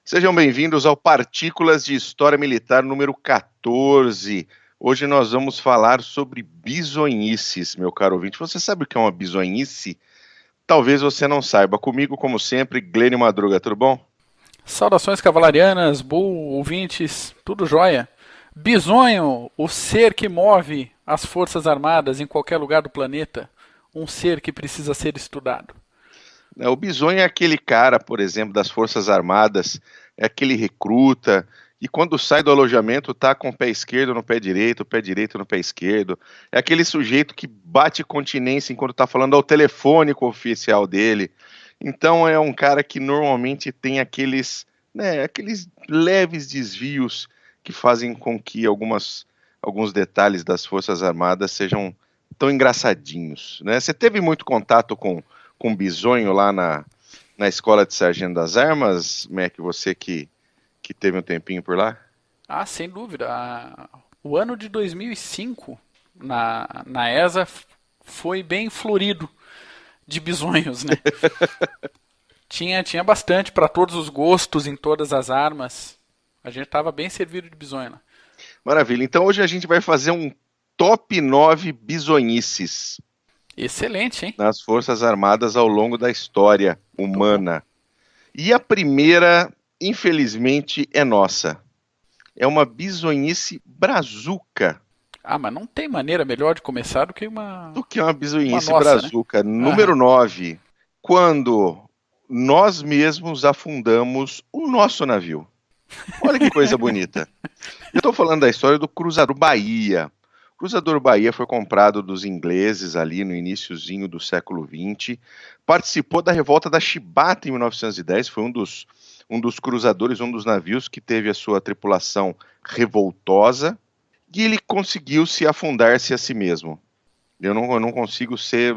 Sejam bem-vindos ao Partículas de História Militar número 14. Hoje nós vamos falar sobre bisonhices, meu caro ouvinte. Você sabe o que é uma bisonhice? Talvez você não saiba. Comigo, como sempre, Glênio Madruga, tudo bom? Saudações cavalarianas, bull, ouvintes, tudo jóia. Bisonho, o ser que move as forças armadas em qualquer lugar do planeta. Um ser que precisa ser estudado. O bisonho é aquele cara, por exemplo, das Forças Armadas, é aquele recruta, e quando sai do alojamento tá com o pé esquerdo no pé direito, o pé direito no pé esquerdo. É aquele sujeito que bate continência enquanto tá falando ao telefone com o oficial dele. Então é um cara que normalmente tem aqueles leves desvios que fazem com que alguns detalhes das Forças Armadas sejam tão engraçadinhos, né? Você teve muito contato com bisonho lá na escola de Sargento das Armas, Mac, você que teve um tempinho por lá? Ah, sem dúvida. O ano de 2005 na ESA foi bem florido de bisonhos, né? Tinha bastante para todos os gostos em todas as armas. A gente estava bem servido de bisonho lá. Maravilha. Então hoje a gente vai fazer um top 9 bisonhices Excelente, hein? nas Forças Armadas ao longo da história Muito bom. humana. E a primeira, infelizmente, é nossa. É uma bisonhice brazuca. Ah, mas não tem maneira melhor de começar do que Do que uma uma bisonhice nossa, né? brazuca. Número Aham. 9. Quando nós mesmos afundamos o nosso navio. Olha que coisa bonita. Eu estou falando da história do Cruzador Bahia. O Cruzador Bahia foi comprado dos ingleses ali no iniciozinho do século XX. Participou da revolta da Chibata em 1910. Foi um dos cruzadores, um dos navios que teve a sua tripulação revoltosa. E ele conseguiu se afundar-se a si mesmo. Eu não consigo ser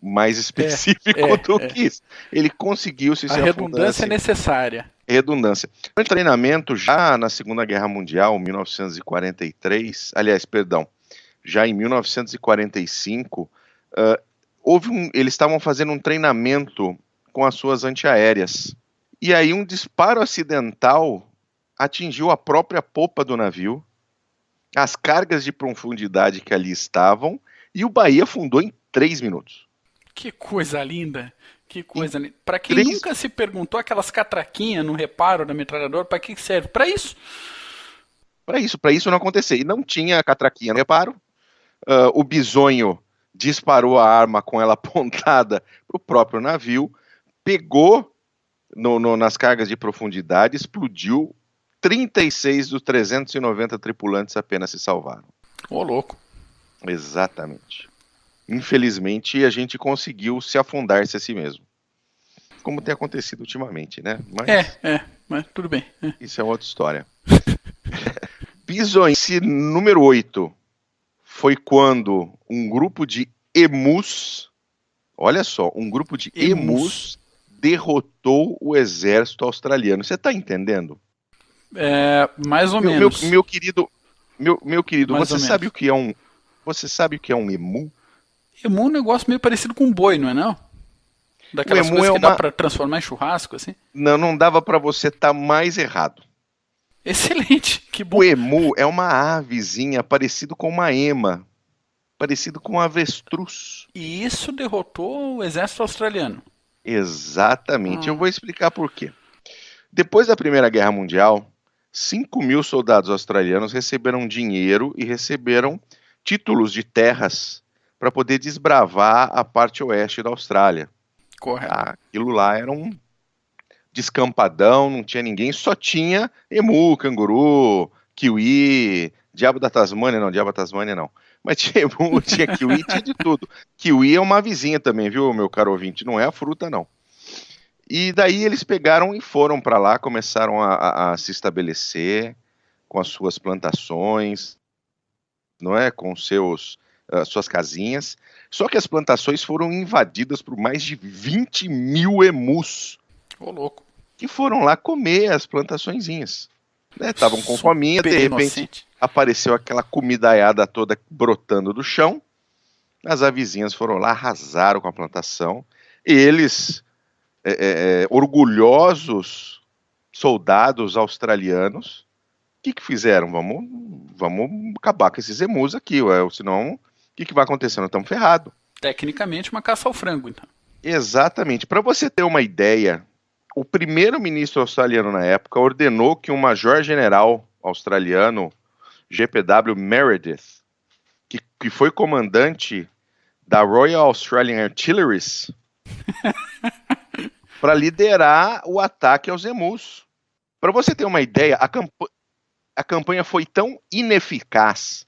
mais É, específico do é. que isso. Ele conseguiu se A afundar a redundância é si mesmo. necessária. Redundância. O treinamento já na Segunda Guerra Mundial, 1943, aliás, perdão, já em 1945, eles estavam fazendo um treinamento com as suas antiaéreas. E aí um disparo acidental atingiu a própria popa do navio, as cargas de profundidade que ali estavam, e o Bahia afundou em 3 minutos. Que coisa linda. Que Em coisa linda. Para quem 3 nunca se perguntou, aquelas catraquinhas no reparo da metralhadora, para que serve? Para isso. para isso não acontecer. E não tinha catraquinha no reparo. O bisonho disparou a arma com ela apontada para o próprio navio, pegou nas cargas de profundidade, explodiu. 36 dos 390 tripulantes apenas se salvaram. Ô, louco. Exatamente. Infelizmente, a gente conseguiu se afundar-se a si mesmo. Como tem acontecido ultimamente, né? Mas Mas tudo bem. isso é outra história. Bisonhice número 8 foi quando um grupo de emus, olha só, um grupo de Emus. emus derrotou o exército australiano. Você está entendendo? Mais ou Meu, meu, menos. meu querido, meu querido, Mais ou menos. você sabe o que é um emu? Emu é um negócio meio parecido com boi, não é não? O Daquelas emu coisas é que dá uma, para transformar em churrasco, assim. não dava para você estar mais errado. Excelente. Que O bom. emu é uma avezinha parecido com uma ema, parecido com um avestruz. E isso derrotou o exército australiano. Exatamente. Eu Hum, vou explicar por quê. Depois da Primeira Guerra Mundial, 5.000 soldados australianos receberam dinheiro e receberam títulos de terras para poder desbravar a parte oeste da Austrália. correto. Aquilo lá era um descampadão, não tinha ninguém, só tinha emu, canguru, kiwi, diabo da Tasmânia não. Mas tinha emu, tinha kiwi, tinha de tudo. Kiwi é uma vizinha também, viu, meu caro ouvinte? Não é a fruta, não. E daí eles pegaram e foram para lá, começaram a se estabelecer com as suas plantações, não é? Com suas casinhas. Só que as plantações foram invadidas por mais de 20 mil emus Ô, louco. que foram lá comer as plantaçõezinhas. Estavam com fominha, de Super repente inocente. apareceu aquela comidaiada toda brotando do chão. As avezinhas foram lá, arrasaram com a plantação. Eles, orgulhosos, soldados australianos. O que fizeram? Vamos acabar com esses emus aqui, ué, senão o que vai acontecer? Nós estamos ferrados. Tecnicamente, uma caça ao frango, então. Exatamente. Para você ter uma ideia, o primeiro-ministro australiano na época ordenou que um major-general australiano, GPW Meredith, que foi comandante da Royal Australian Artillery, para liderar o ataque aos emus. Para você ter uma ideia, a campanha foi tão ineficaz,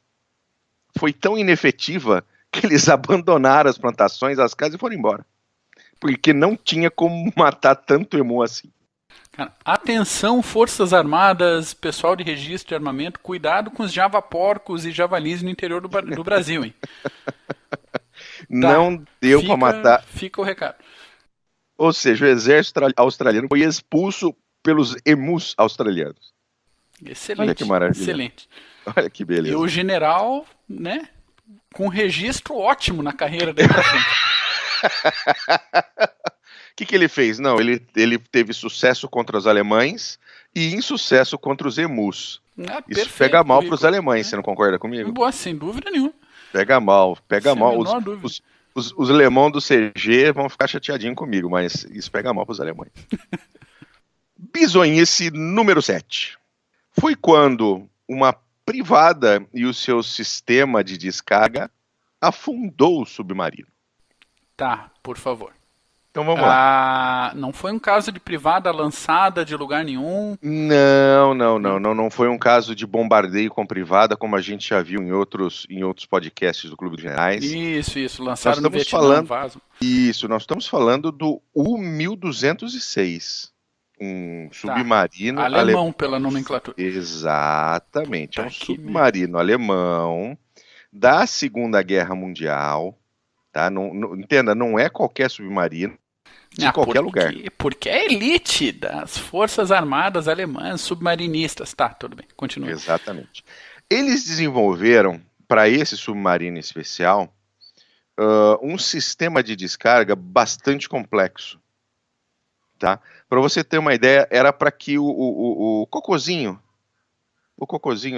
foi tão inefetiva, que eles abandonaram as plantações, as casas e foram embora. Porque não tinha como matar tanto emu assim. Cara, atenção, Forças Armadas, pessoal de registro de armamento, cuidado com os javaporcos e javalis no interior do Brasil, hein? Não deu para matar. Fica o recado. Ou seja, o exército australiano foi expulso pelos emus australianos. Excelente. Olha que maravilha. Excelente. Olha que beleza. E o general, né, com registro ótimo na carreira dele pra frente. O que ele fez? Não, ele teve sucesso contra os alemães e insucesso contra os emus. Isso pega mal para os alemães, você não concorda comigo? Boa, sem dúvida nenhuma. Pega mal. Os alemães do CG vão ficar chateadinhos comigo, mas isso pega mal para os alemães. Bizonhice número 7. Foi quando uma privada e o seu sistema de descarga afundou o submarino. Tá, por favor. Então vamos lá. Não foi um caso de privada lançada de lugar nenhum? Não foi um caso de bombardeio com privada, como a gente já viu em outros podcasts do Clube dos Generais. Isso, lançaram no Vietnã, vaso. Isso, nós estamos falando do U-1206, um submarino alemão pela nomenclatura. Exatamente, é um submarino alemão da Segunda Guerra Mundial, tá? Entenda, não é qualquer submarino. De qualquer lugar. Porque é elite das Forças Armadas Alemãs, submarinistas. Tá, tudo bem, continua. Exatamente. Eles desenvolveram, para esse submarino especial, um sistema de descarga bastante complexo. Tá? Para você ter uma ideia, era para que o cocôzinho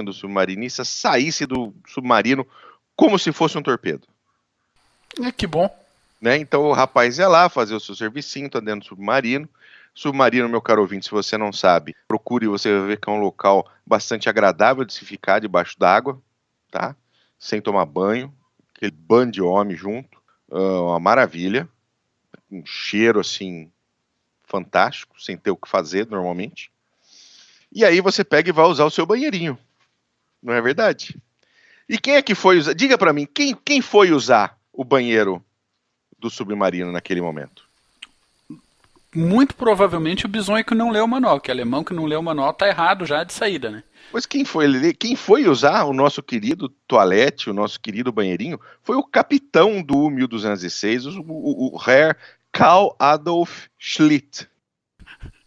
do submarinista saísse do submarino como se fosse um torpedo. Que bom. Né? Então o rapaz ia lá fazer o seu servicinho, tá dentro do submarino. Submarino, meu caro ouvinte, se você não sabe, procure, você vai ver que é um local bastante agradável de se ficar debaixo d'água, tá? Sem tomar banho, aquele bando de homem junto, uma maravilha, um cheiro assim fantástico, sem ter o que fazer normalmente. E aí você pega e vai usar o seu banheirinho, não é verdade? E quem é que foi usar? Diga pra mim, quem foi usar o banheiro do submarino naquele momento? Muito provavelmente o bisonho que não leu o manual, que alemão que não leu o manual tá errado já de saída, né? Pois quem foi usar o nosso querido toalete, o nosso querido banheirinho, foi o capitão do 1206, o Herr Karl Adolf Schlitt.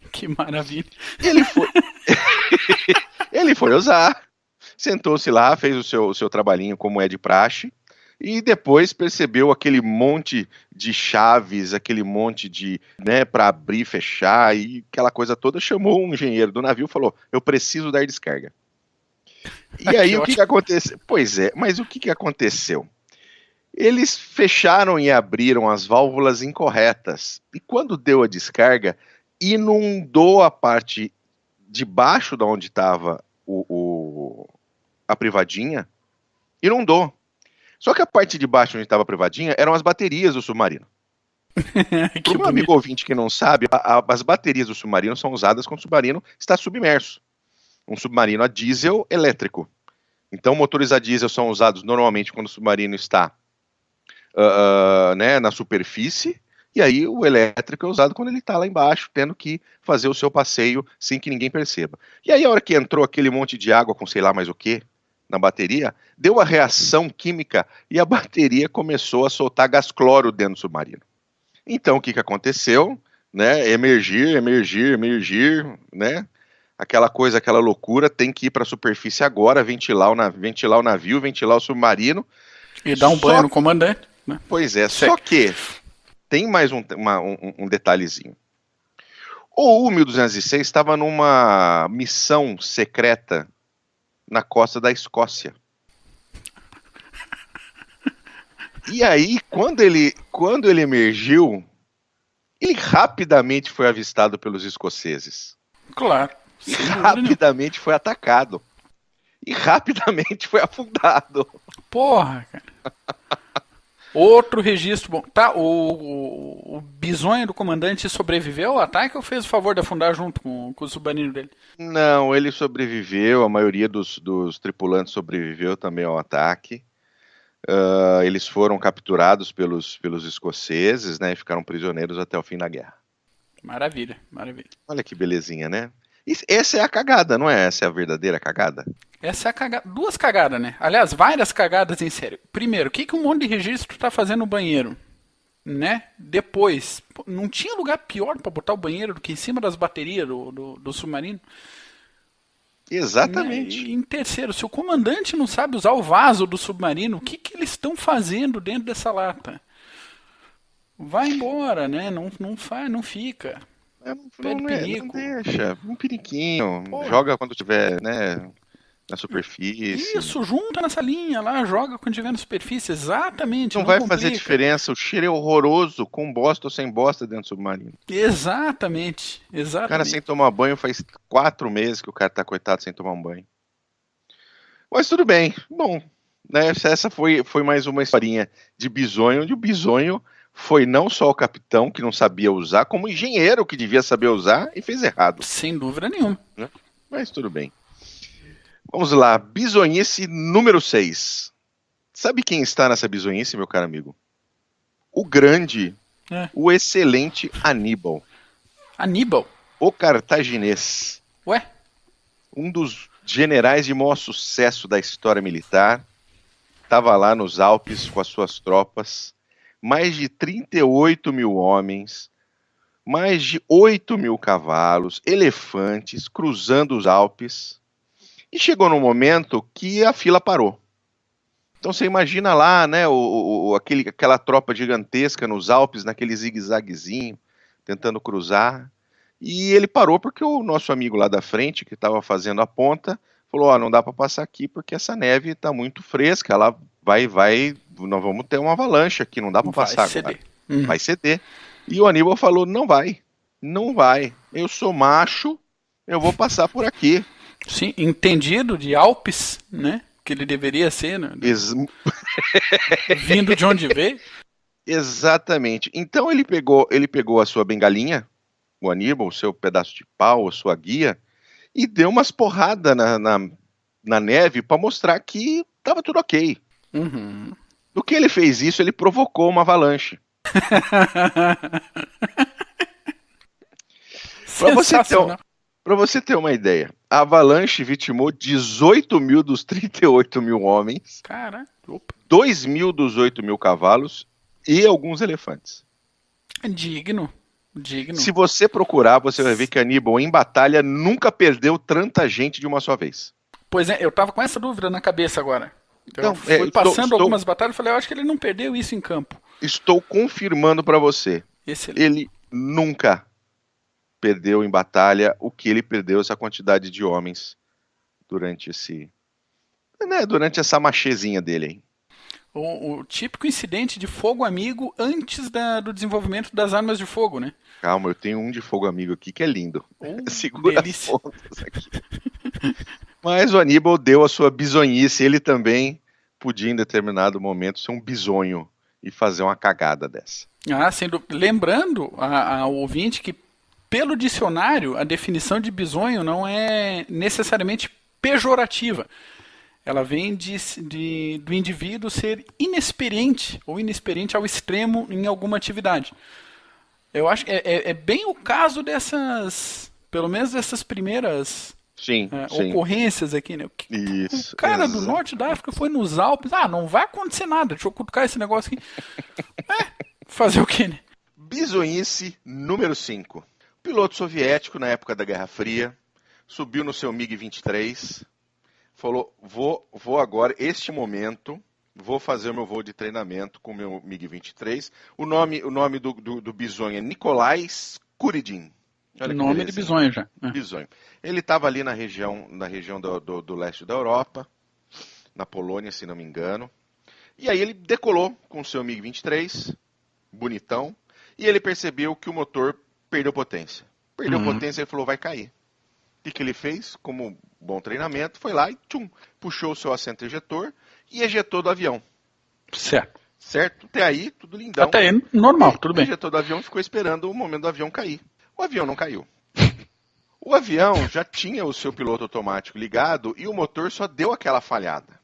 Que maravilha. Ele foi usar, sentou-se lá, fez o seu trabalhinho como é de praxe, e depois percebeu aquele monte de chaves, aquele monte de, né, para abrir e fechar, e aquela coisa toda, chamou um engenheiro do navio e falou, eu preciso dar descarga. E aí o que aconteceu? Pois é, mas o que aconteceu? Eles fecharam e abriram as válvulas incorretas, e quando deu a descarga, inundou a parte de baixo de onde estava a privadinha, inundou. Só que a parte de baixo onde estava a privadinha eram as baterias do submarino. Para o meu amigo ouvinte que não sabe, as baterias do submarino são usadas quando o submarino está submerso. Um submarino a diesel elétrico. Então, motores a diesel são usados normalmente quando o submarino está né, na superfície, e aí o elétrico é usado quando ele está lá embaixo, tendo que fazer o seu passeio sem que ninguém perceba. E aí, a hora que entrou aquele monte de água com sei lá mais o que na bateria, deu uma reação química e a bateria começou a soltar gás cloro dentro do submarino. Então, o que aconteceu? Né? Emergir, né? Aquela coisa, aquela loucura, tem que ir para a superfície agora, ventilar o navio, ventilar o submarino. E dar um banho no comandante. Né? Pois é, só que tem mais um detalhezinho. O U-1206 estava numa missão secreta na costa da Escócia. E aí, quando ele emergiu, ele rapidamente foi avistado pelos escoceses. Claro. E rapidamente foi atacado. E rapidamente foi afundado. Porra, cara. Outro registro bom. Tá, o bisonho do comandante sobreviveu ao ataque ou fez o favor de afundar junto com o submarino dele? Não, ele sobreviveu, a maioria dos tripulantes sobreviveu também ao ataque. Eles foram capturados pelos escoceses, né, e ficaram prisioneiros até o fim da guerra. Maravilha, maravilha. Olha que belezinha, né? Essa é a cagada, não é? Essa é a verdadeira cagada? Essa é a cagada. Duas cagadas, né? Aliás, várias cagadas em série. Primeiro, o que um monte de registro tá fazendo no banheiro? Né? Depois, não tinha lugar pior para botar o banheiro do que em cima das baterias do submarino? Exatamente. Né? E em terceiro, se o comandante não sabe usar o vaso do submarino, o que eles estão fazendo dentro dessa lata? Vai embora, né? Não faz, não fica. Não deixa. Um periquinho. Porra. Joga quando tiver, né, na superfície. Isso, junta nessa linha lá, joga quando tiver na superfície. Exatamente. Não vai fazer diferença. O cheiro é horroroso, com bosta ou sem bosta dentro do submarino. Exatamente. O cara sem tomar banho faz 4 meses que o cara tá coitado sem tomar um banho. Mas tudo bem. Bom, né, essa foi mais uma historinha de bisonho, onde o bisonho foi não só o capitão que não sabia usar, como o engenheiro que devia saber usar e fez errado. Sem dúvida nenhuma. Mas tudo bem. Vamos lá, bisonhice número 6. Sabe quem está nessa bisonhice, meu caro amigo? O grande, o excelente Aníbal. Aníbal? O cartaginês. Ué? Um dos generais de maior sucesso da história militar. Estava lá nos Alpes com as suas tropas. Mais de 38 mil homens, mais de 8 mil cavalos, elefantes, cruzando os Alpes. E chegou num momento que a fila parou. Então você imagina lá, né, aquela tropa gigantesca nos Alpes, naquele zigue-zaguezinho, tentando cruzar. E ele parou porque o nosso amigo lá da frente, que estava fazendo a ponta, falou, não dá para passar aqui porque essa neve está muito fresca, ela nós vamos ter uma avalanche aqui, não dá para passar agora. Vai ceder. E o Aníbal falou, não vai, eu sou macho, eu vou passar por aqui. Sim, entendido de Alpes, né, que ele deveria ser, né? Vindo de onde veio. Exatamente. Então ele pegou a sua bengalinha, o Aníbal, o seu pedaço de pau, a sua guia, e deu umas porradas na neve para mostrar que estava tudo ok. Uhum. Do que ele fez isso, ele provocou uma avalanche. Para você ter uma ideia, a avalanche vitimou 18 mil dos 38 mil homens, 2 mil dos 8 mil cavalos e alguns elefantes. Digno. Se você procurar, você vai ver que Aníbal em batalha nunca perdeu tanta gente de uma só vez. Pois é, eu tava com essa dúvida na cabeça agora. Então, fui passando algumas batalhas e falei, eu acho que ele não perdeu isso em campo. Estou confirmando para você. Excelente. Ele nunca perdeu em batalha o que ele perdeu, essa quantidade de homens durante essa machezinha dele aí. O típico incidente de fogo amigo antes do desenvolvimento das armas de fogo, né? Calma, eu tenho um de fogo amigo aqui que é lindo. Segura delícia. as pontas aqui. Mas o Aníbal deu a sua bisonhice, ele também podia em determinado momento ser um bisonho e fazer uma cagada dessa. Lembrando ao ouvinte que pelo dicionário a definição de bisonho não é necessariamente pejorativa. Ela vem do indivíduo ser inexperiente ou inexperiente ao extremo em alguma atividade. Eu acho que é bem o caso dessas, pelo menos dessas primeiras ocorrências aqui, né? Isso, o cara do norte da África foi nos Alpes, não vai acontecer nada, deixa eu cutucar esse negócio aqui. Fazer o quê, né? Bisonhice número 5. O piloto soviético, na época da Guerra Fria, subiu no seu MiG-23, falou, vou agora, este momento, vou fazer o meu voo de treinamento com o meu MiG-23. O nome do bisonho é Nikolai Skuridin. Olha que Nome de belezinha. bisonho já. Bisonho. Ele estava ali na região do leste da Europa, na Polônia, se não me engano. E aí ele decolou com o seu MiG-23, bonitão, e ele percebeu que o motor perdeu potência. Perdeu potência e falou, vai cair. O que ele fez? Como bom treinamento, foi lá e puxou o seu assento ejetor e ejetou do avião. Certo. Certo? Até aí, tudo lindão. Até aí, normal, tudo bem. Ejetou do avião e ficou esperando o momento do avião cair. O avião não caiu. O avião já tinha o seu piloto automático ligado e o motor só deu aquela falhada.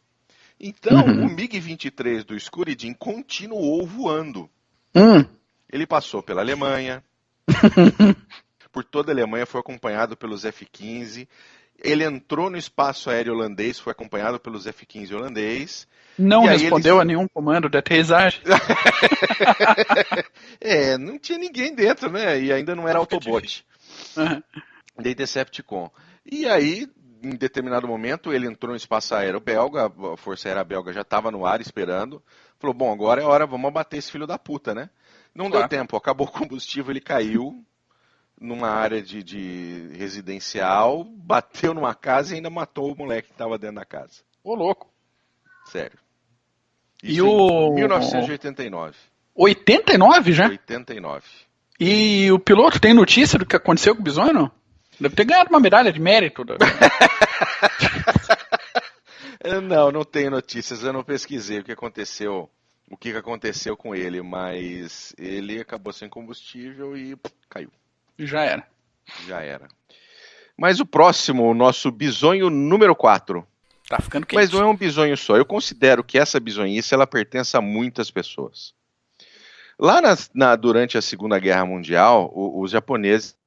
Então, o MiG-23 do Skuridin continuou voando. Ele passou pela Alemanha, por toda a Alemanha, foi acompanhado pelos F-15. Ele entrou no espaço aéreo holandês, foi acompanhado pelos F-15 holandês. Não respondeu a nenhum comando de aterrissagem. Não tinha ninguém dentro, né? E ainda não era Autobot. De Decepticon. E aí, em determinado momento, ele entrou no espaço aéreo belga, a Força Aérea Belga já estava no ar esperando. Falou, bom, agora é hora, vamos abater esse filho da puta, né? Não deu tempo, acabou o combustível, ele caiu numa área de residencial, bateu numa casa e ainda matou o moleque que estava dentro da casa. Ô, louco. Sério. Isso em 1989. 89 já? 89. E o piloto tem notícia do que aconteceu com o bisonho, não? Deve ter ganhado uma medalha de mérito. Não tenho notícias, eu não pesquisei o que aconteceu com ele, mas ele acabou sem combustível e caiu. Já era. Mas o próximo, o nosso bisonho número 4. Tá ficando quente. Mas não é um bisonho só. Eu considero que essa bisonhice ela pertence a muitas pessoas. Lá durante a Segunda Guerra Mundial, os japoneses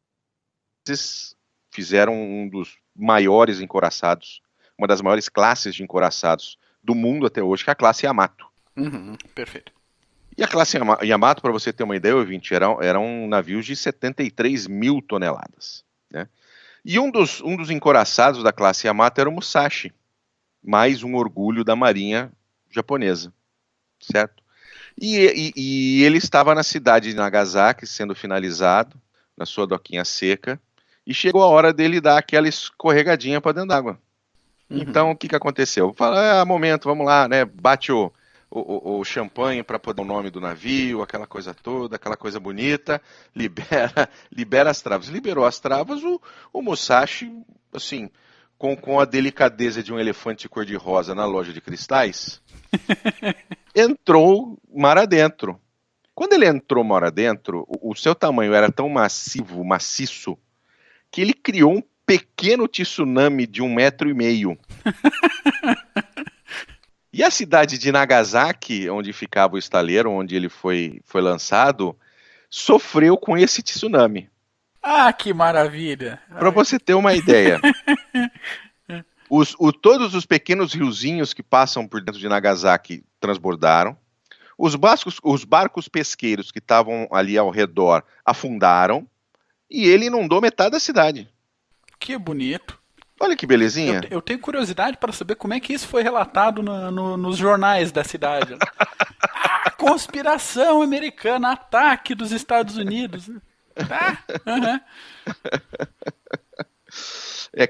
fizeram um dos maiores encouraçados, uma das maiores classes de encouraçados do mundo até hoje, que é a classe Yamato. Perfeito. E a classe Yamato, para você ter uma ideia, ouvinte, eram navios de 73 mil toneladas. Né? E um dos encouraçados da classe Yamato era o Musashi, mais um orgulho da marinha japonesa, certo? E ele estava na cidade de Nagasaki, sendo finalizado, na sua doquinha seca, e chegou a hora dele dar aquela escorregadinha para dentro d'água. Então, o que aconteceu? Fala, momento, vamos lá, né? Bate o champanhe para poder o nome do navio, aquela coisa toda, aquela coisa bonita, libera as travas. Liberou as travas, o Musashi, assim, com a delicadeza de um elefante cor-de-rosa na loja de cristais, entrou mar adentro. Quando ele entrou mar adentro, o seu tamanho era tão maciço, que ele criou um pequeno tsunami de 1,5 metro. E a cidade de Nagasaki, onde ficava o estaleiro, onde ele foi lançado, sofreu com esse tsunami. Ah, que maravilha! Para você ter uma ideia, todos os pequenos riozinhos que passam por dentro de Nagasaki transbordaram, os barcos pesqueiros que estavam ali ao redor afundaram, e ele inundou metade da cidade. Que bonito. Olha que belezinha. Eu tenho curiosidade para saber como é que isso foi relatado nos jornais da cidade. Conspiração americana, ataque dos Estados Unidos.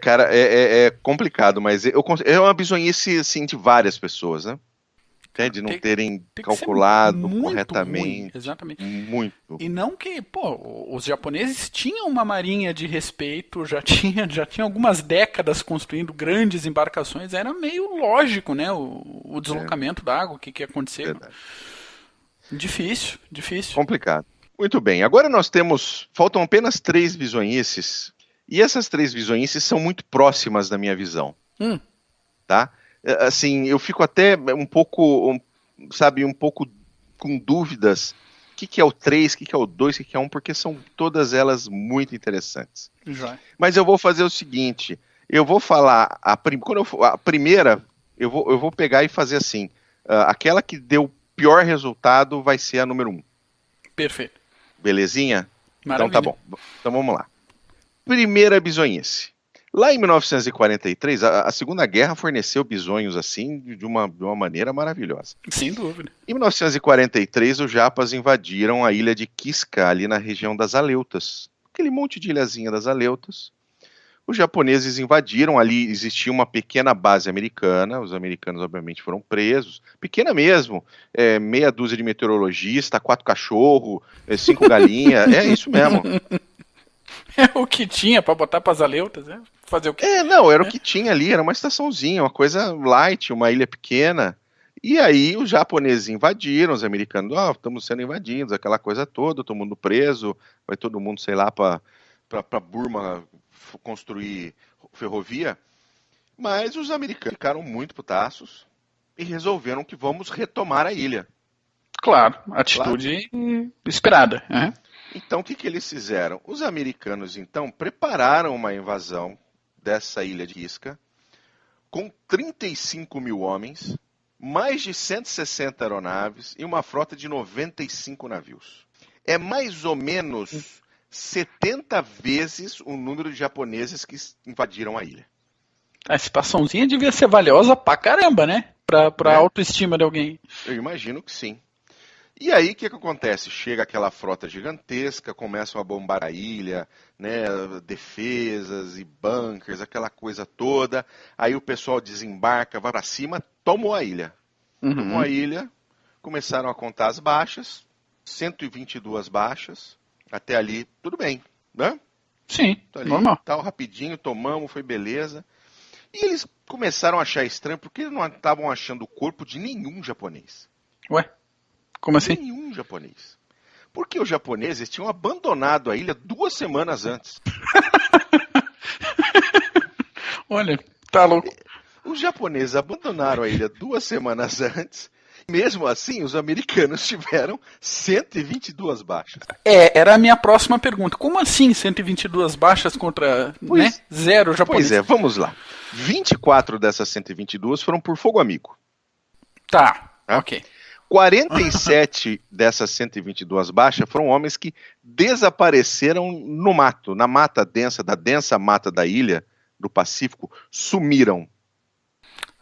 Cara, é complicado, mas é uma bizonhice assim, de várias pessoas, né? De não terem calculado corretamente. Ruim, exatamente. Muito. E não que, os japoneses tinham uma marinha de respeito, já tinha algumas décadas construindo grandes embarcações, era meio lógico, né? O deslocamento da água, o que ia acontecer. Verdade. Difícil. Complicado. Muito bem, agora faltam apenas 3 bizonhices, e essas 3 bizonhices são muito próximas da minha visão. Tá? Assim, eu fico até um pouco com dúvidas. O que é o 3, o que é o 2, o que é o 1, porque são todas elas muito interessantes. Já. Mas eu vou fazer o seguinte, eu vou falar, a primeira, eu vou pegar e fazer assim, aquela que deu o pior resultado vai ser a número 1. Perfeito. Belezinha? Maravilha. Então tá bom, então vamos lá. Primeira bizonhice. Lá em 1943, a Segunda Guerra forneceu bisonhos assim de uma maneira maravilhosa. Sem dúvida. Em 1943, os japas invadiram a ilha de Kiska, ali na região das Aleutas, aquele monte de ilhazinha das Aleutas. Os japoneses invadiram, ali existia uma pequena base americana, os americanos obviamente foram presos, pequena mesmo, meia dúzia de meteorologistas, 4 cachorros, 5 galinhas, é isso mesmo. É o que tinha pra botar pras Aleutas, né? Fazer o quê? Não, era o que tinha ali, era uma estaçãozinha, uma coisa light, uma ilha pequena. E aí os japoneses invadiram, os americanos, estamos sendo invadidos, aquela coisa toda, todo mundo preso, vai todo mundo, sei lá, para Burma construir ferrovia. Mas os americanos ficaram muito putaços e resolveram que vamos retomar a ilha. Claro, atitude esperada. Uhum. Então o que eles fizeram? Os americanos então prepararam uma invasão dessa ilha de Isca com 35 mil homens, mais de 160 aeronaves e uma frota de 95 navios. É mais ou menos 70 vezes o número de japoneses que invadiram a ilha. Essa expansãozinha devia ser valiosa pra caramba, né? Pra autoestima de alguém. Eu imagino que sim. E aí o que acontece? Chega aquela frota gigantesca, começam a bombar a ilha, né, defesas e bunkers, aquela coisa toda. Aí o pessoal desembarca, vai para cima, tomou a ilha. Tomou a ilha, começaram a contar as baixas, 122 baixas. Até ali, tudo bem, né? Sim, ali, normal. Tal, rapidinho, tomamos, foi beleza. E eles começaram a achar estranho, porque eles não estavam achando o corpo de nenhum japonês. Ué, como assim? Nenhum japonês. Porque os japoneses tinham abandonado a ilha 2 semanas antes. Olha, tá louco. Os japoneses abandonaram a ilha 2 semanas antes. Mesmo assim, os americanos tiveram 122 baixas. Era a minha próxima pergunta. Como assim 122 baixas contra 0 japoneses? Pois é, vamos lá. 24 dessas 122 foram por fogo amigo. Tá? Ok. 47 dessas 122 baixas foram homens que desapareceram no mato, na mata densa, da densa mata da ilha do Pacífico, sumiram.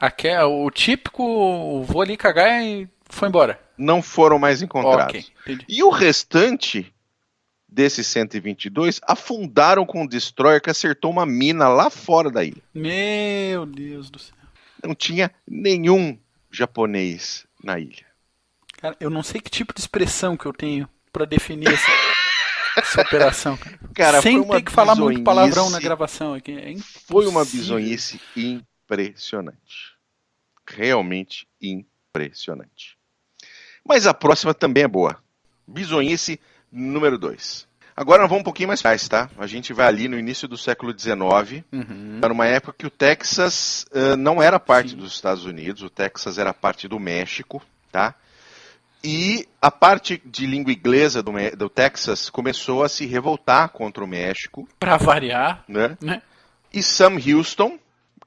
Aqui é o típico, vou ali cagar e foi embora. Não foram mais encontrados. Ok, entendi. E o restante desses 122 afundaram com um destroyer que acertou uma mina lá fora da ilha. Meu Deus do céu. Não tinha nenhum japonês na ilha. Cara, eu não sei que tipo de expressão que eu tenho pra definir essa operação. Cara, sem foi uma ter que falar muito palavrão na bizonhice. gravação aqui. É Foi uma bizonhice impressionante. Realmente impressionante. Mas a próxima também é boa. Bizonhice número 2. Agora nós vamos um pouquinho mais atrás, tá? A gente vai ali no início do século XIX, era uma época que o Texas não era parte dos Estados Unidos, o Texas era parte do México, tá? E a parte de língua inglesa do Texas começou a se revoltar contra o México. Pra variar, né? E Sam Houston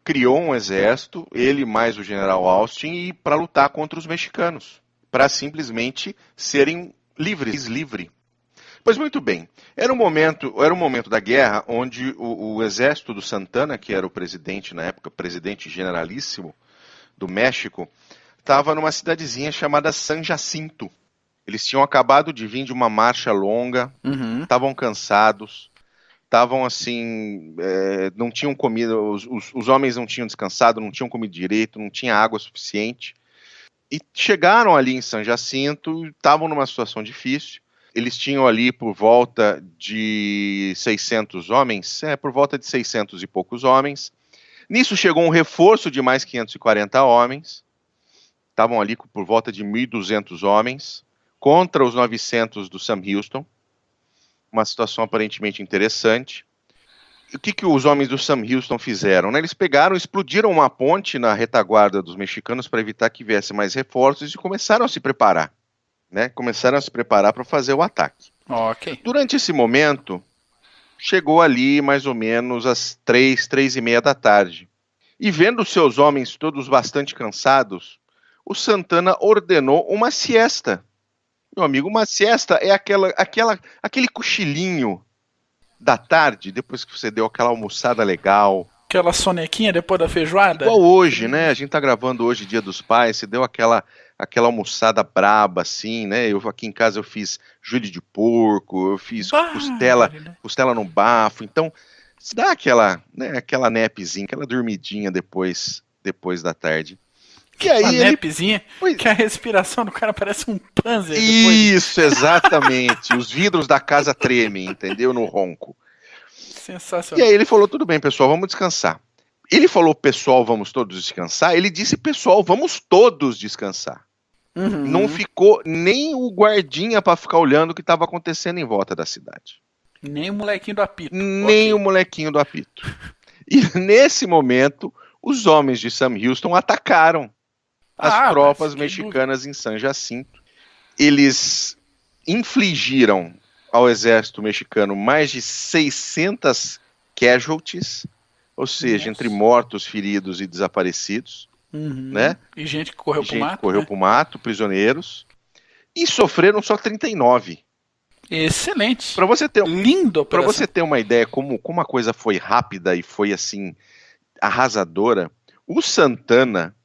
criou um exército, ele mais o general Austin, para lutar contra os mexicanos, para simplesmente serem livres. Pois muito bem, era um momento da guerra onde o exército do Santana, que era o presidente na época, presidente generalíssimo do México, estava numa cidadezinha chamada San Jacinto. Eles tinham acabado de vir de uma marcha longa, estavam cansados, estavam assim, não tinham comido, os homens não tinham descansado, não tinham comido direito, não tinha água suficiente. E chegaram ali em San Jacinto, estavam numa situação difícil. Eles tinham ali por volta de 600 homens, por volta de 600 e poucos homens. Nisso chegou um reforço de mais 540 homens. Estavam ali por volta de 1.200 homens contra os 900 do Sam Houston. Uma situação aparentemente interessante. E o que os homens do Sam Houston fizeram? Eles pegaram, explodiram uma ponte na retaguarda dos mexicanos para evitar que viesse mais reforços e começaram a se preparar. Começaram a se preparar para fazer o ataque. Ok. Durante esse momento, chegou ali mais ou menos às 3h30 da tarde. E vendo seus homens todos bastante cansados, o Santana ordenou uma siesta. Meu amigo, uma siesta é aquele cochilinho da tarde, depois que você deu aquela almoçada legal. Aquela sonequinha depois da feijoada? Igual hoje, né? A gente tá gravando hoje, Dia dos Pais, você deu aquela almoçada braba, assim, né? Eu aqui em casa eu fiz joelho de porco, eu fiz costela no bafo, então se dá aquela, né, aquela nepzinha, aquela dormidinha depois da tarde. E aí uma nepzinha, que a respiração do cara parece um panzer. Isso, exatamente. Os vidros da casa tremem, entendeu? No ronco. Sensacional. E aí ele falou, tudo bem, pessoal, vamos descansar. Ele falou, pessoal, vamos todos descansar. Ele disse, pessoal, vamos todos descansar. Uhum. Não ficou nem o guardinha para ficar olhando o que estava acontecendo em volta da cidade. Nem o molequinho do apito. Nem o molequinho do apito. E nesse momento, os homens de Sam Houston atacaram as tropas mexicanas em San Jacinto. Eles infligiram ao exército mexicano mais de 600 casualties, ou seja, entre mortos, feridos e desaparecidos. Né? E gente que correu pro mato, prisioneiros. E sofreram só 39. Excelente. Para você ter lindo. Para você ter uma ideia como a coisa foi rápida e foi assim arrasadora, o Santana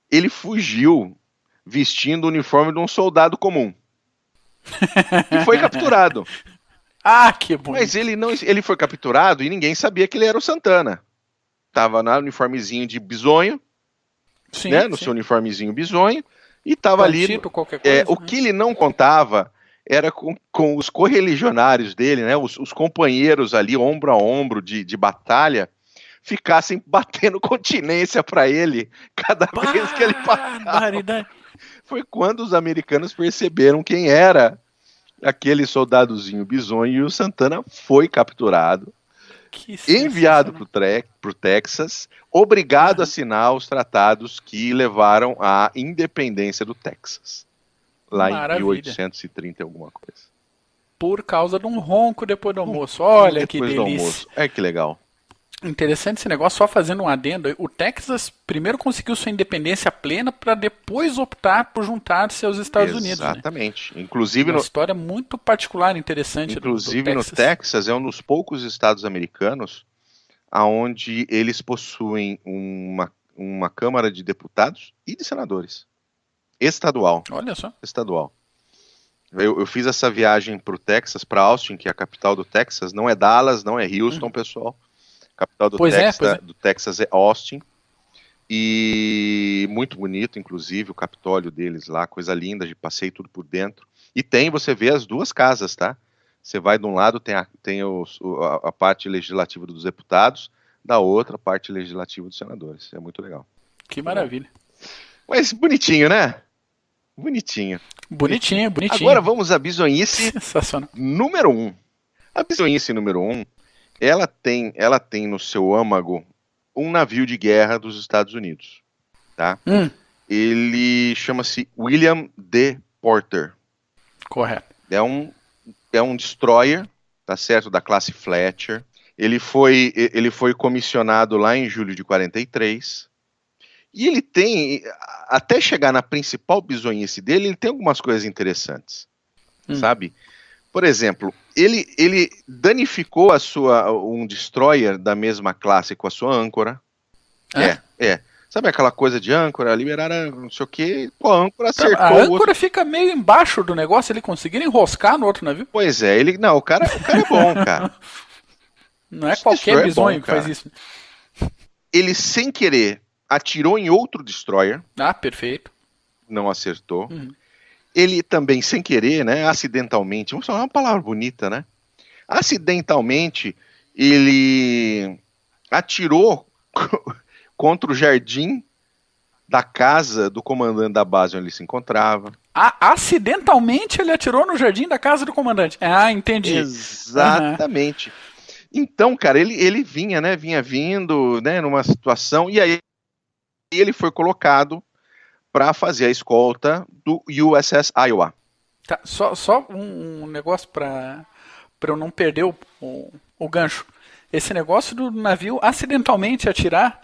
ele fugiu vestindo o uniforme de um soldado comum. E foi capturado. Que bonito. Mas ele foi capturado e ninguém sabia que ele era o Santana. Tava no uniformezinho de bisonho. Sim, né, no seu uniformezinho bisonho, e estava ali. Qualquer coisa, o que ele não contava era com os correligionários dele, né, os companheiros ali, ombro a ombro de batalha, ficassem batendo continência para ele cada vez que ele passava. Foi quando os americanos perceberam quem era aquele soldadozinho bisonho e o Santana foi capturado. Enviado para o Texas, obrigado a assinar os tratados que levaram à independência do Texas, lá em 1830 alguma coisa. Por causa de um ronco depois do almoço. Olha que delícia. Que legal. Interessante esse negócio, só fazendo um adendo. O Texas primeiro conseguiu sua independência plena para depois optar por juntar-se aos Estados Unidos. Exatamente. Né? Inclusive, uma história muito particular, interessante. Inclusive no Texas é um dos poucos estados americanos onde eles possuem uma Câmara de Deputados e de Senadores. Estadual. Olha só. Estadual. Eu fiz essa viagem para o Texas, para Austin, que é a capital do Texas. Não é Dallas, não é Houston, pessoal. A capital do Texas é Austin. E muito bonito, inclusive, o Capitólio deles lá, coisa linda, passei tudo por dentro. E você vê as duas casas, tá? Você vai de um lado, tem a parte legislativa dos deputados, da outra, a parte legislativa dos senadores. É muito legal. Que maravilha. Mas bonitinho, né? Bonitinho. Bonitinho. Agora vamos à bizonhice número 1. A bizonhice número 1, ela tem no seu âmago um navio de guerra dos Estados Unidos, tá? Ele chama-se William D. Porter. Correto. É um destroyer, tá certo, da classe Fletcher. Ele foi comissionado lá em julho de 43. E ele tem, até chegar na principal bizonhice dele, ele tem algumas coisas interessantes, sabe? Por exemplo, ele danificou um destroyer da mesma classe com a sua âncora. Sabe aquela coisa de âncora, liberaram não sei o que, a âncora acertou. A âncora fica meio embaixo do negócio, ele conseguiram enroscar no outro navio. Pois é, o cara é bom, cara. Não é qualquer bizonho que faz isso. Ele, sem querer, atirou em outro destroyer. Perfeito. Não acertou. Ele também, sem querer, né, acidentalmente, vamos falar uma palavra bonita, né? Acidentalmente, ele atirou contra o jardim da casa do comandante da base onde ele se encontrava. Acidentalmente ele atirou no jardim da casa do comandante. Entendi. Exatamente. Então, cara, ele vinha vindo, né, numa situação, e aí ele foi colocado para fazer a escolta do USS Iowa. Tá, só um negócio para eu não perder o gancho. Esse negócio do navio acidentalmente atirar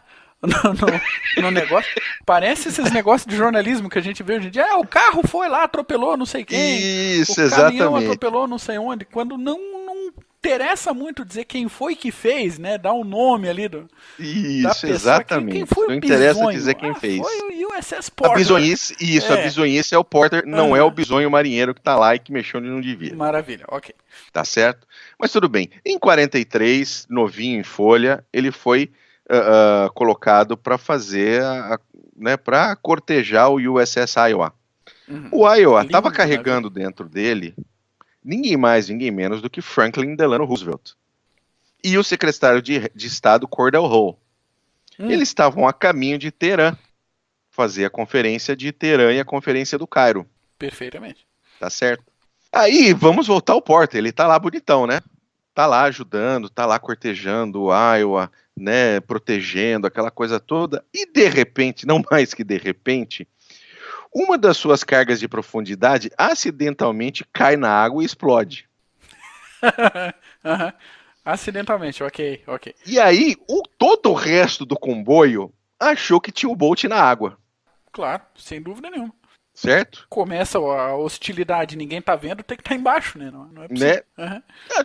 no negócio, parece esses negócios de jornalismo que a gente vê hoje em dia. O carro foi lá, atropelou não sei quem. Isso, o caminhão exatamente. atropelou não sei onde. Quando não interessa muito dizer quem foi que fez, né? Dar o nome ali da Isso, pessoa. exatamente. Quem foi Não o interessa bisonho? dizer quem fez. Foi o USS A Porter. bizonhice, isso, a bizonhice é o Porter, não é o bisonho marinheiro que tá lá e que mexeu onde não devia. Maravilha, ok. Tá certo? Mas tudo bem. Em 43, novinho em folha, ele foi colocado para fazer, né, para cortejar o USS Iowa. O Iowa estava carregando dentro dele ninguém mais, ninguém menos do que Franklin Delano Roosevelt e o secretário de Estado Cordell Hull. Eles estavam a caminho de Teherã, fazer a conferência de Teherã e a conferência do Cairo. Perfeitamente. Tá certo? Aí, vamos voltar ao Porter, ele tá lá bonitão, né? Tá lá ajudando, tá lá cortejando o Iowa, né, protegendo, aquela coisa toda, e de repente, não mais que de repente, uma das suas cargas de profundidade acidentalmente cai na água e explode. Acidentalmente, ok. E aí, todo o resto do comboio achou que tinha o Bolt na água. Claro, sem dúvida nenhuma. Certo? Começa a hostilidade, ninguém tá vendo, tem que estar embaixo, né? Não é possível. Né?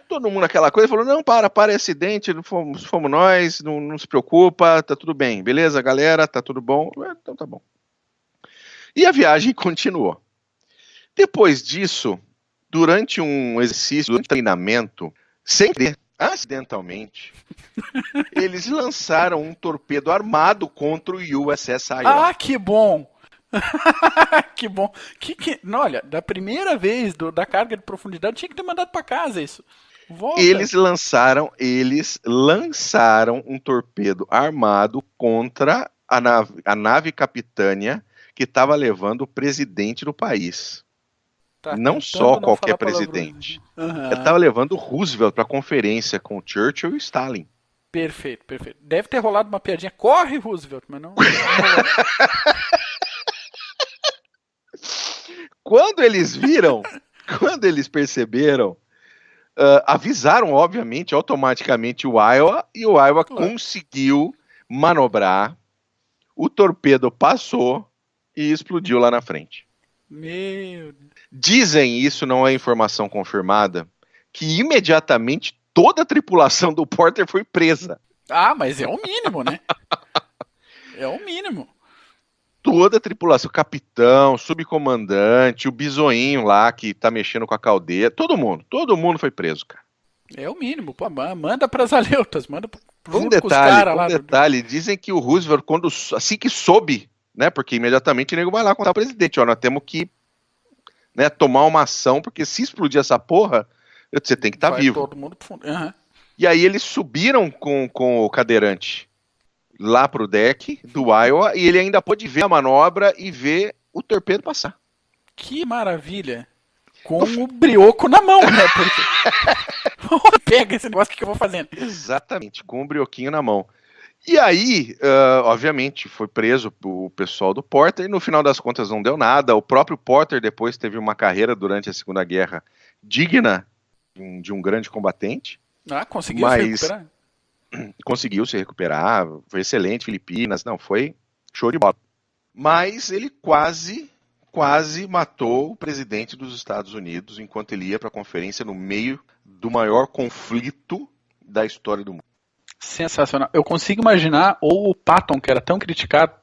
Todo mundo aquela coisa, falou, não, para, é acidente, fomos nós, não se preocupa, tá tudo bem, beleza, galera, tá tudo bom? Então tá bom. E a viagem continuou. Depois disso, durante um exercício, durante um treinamento, sem querer, acidentalmente, eles lançaram um torpedo armado contra o USS Iowa. Ah, que bom! Que bom. Não, olha, da primeira vez da carga de profundidade tinha que ter mandado para casa isso. Volta. Eles lançaram um torpedo armado contra a nave capitânia que estava levando o presidente do país. Tá, não só qualquer presidente. Ele estava levando o Roosevelt para conferência com o Churchill e o Stalin. Perfeito. Deve ter rolado uma piadinha. Corre, Roosevelt, mas não Quando eles viram, quando eles perceberam, avisaram, obviamente, automaticamente o Iowa, e o Iowa conseguiu manobrar, o torpedo passou e explodiu lá na frente. Meu Deus. Dizem, isso não é informação confirmada, que imediatamente toda a tripulação do Porter foi presa. Ah, mas é o mínimo, né? É o mínimo. Toda a tripulação, o capitão, subcomandante, o bisoinho lá que tá mexendo com a caldeira, todo mundo foi preso, cara. É o mínimo, pô, manda pras aleutas, manda Um detalhe, dizem que o Roosevelt, assim que soube, né, porque imediatamente o nego vai lá contar ao presidente, ó, nós temos que, né, tomar uma ação, porque se explodir essa porra, você tem que estar vivo. Todo mundo pro fundo. E aí eles subiram com o cadeirante lá pro deck do Iowa, e ele ainda pôde ver a manobra e ver o torpedo passar. Que maravilha! Com o brioco na mão, né? Porque... Pega esse negócio que eu vou fazendo. Exatamente, com o brioquinho na mão. E aí, obviamente, foi preso o pessoal do Porter, e no final das contas não deu nada. O próprio Porter depois teve uma carreira durante a Segunda Guerra digna de um grande combatente. Conseguiu se recuperar? Conseguiu se recuperar, foi excelente, Filipinas, não, foi show de bola. Mas ele quase matou o presidente dos Estados Unidos enquanto ele ia para a conferência no meio do maior conflito da história do mundo. Sensacional. Eu consigo imaginar o Patton, que era tão criticado,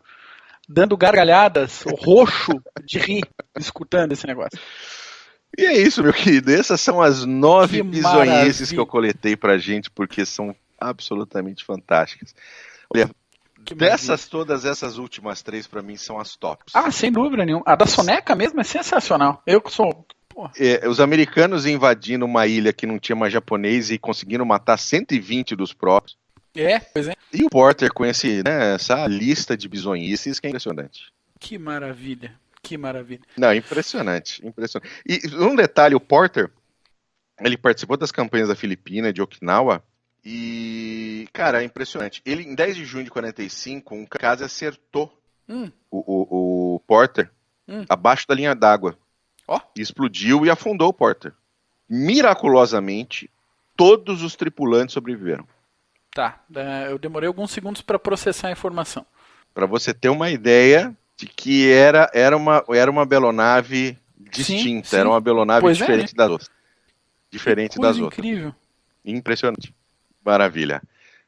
dando gargalhadas, roxo de rir, escutando esse negócio. E é isso, meu querido. Essas são as 9 bizonhices que eu coletei pra gente, porque são absolutamente fantásticas. Olha, todas essas últimas 3 pra mim são as tops. Sem dúvida nenhuma. A da Soneca mesmo é sensacional. Eu que sou... Os americanos invadindo uma ilha que não tinha mais japonês e conseguindo matar 120 dos próprios. Pois é. E o Porter com essa lista de bizonhices que é impressionante. Que maravilha. Não, impressionante. E um detalhe, o Porter, ele participou das campanhas da Filipina, de Okinawa, e, cara, é impressionante. Ele, em 10 de junho de 45, um kamikaze acertou o Porter abaixo da linha d'água. Explodiu e afundou o Porter. Miraculosamente, todos os tripulantes sobreviveram. Tá, eu demorei alguns segundos para processar a informação. Para você ter uma ideia de que era uma belonave distinta, sim. Era uma belonave diferente das outras. Diferente das outras. Incrível. Impressionante. Maravilha.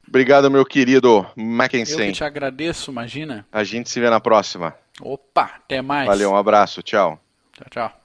Obrigado, meu querido Eu Mackensen. que te agradeço, imagina. A gente se vê na próxima. Opa, até mais. Valeu, um abraço, tchau. Tchau, tchau.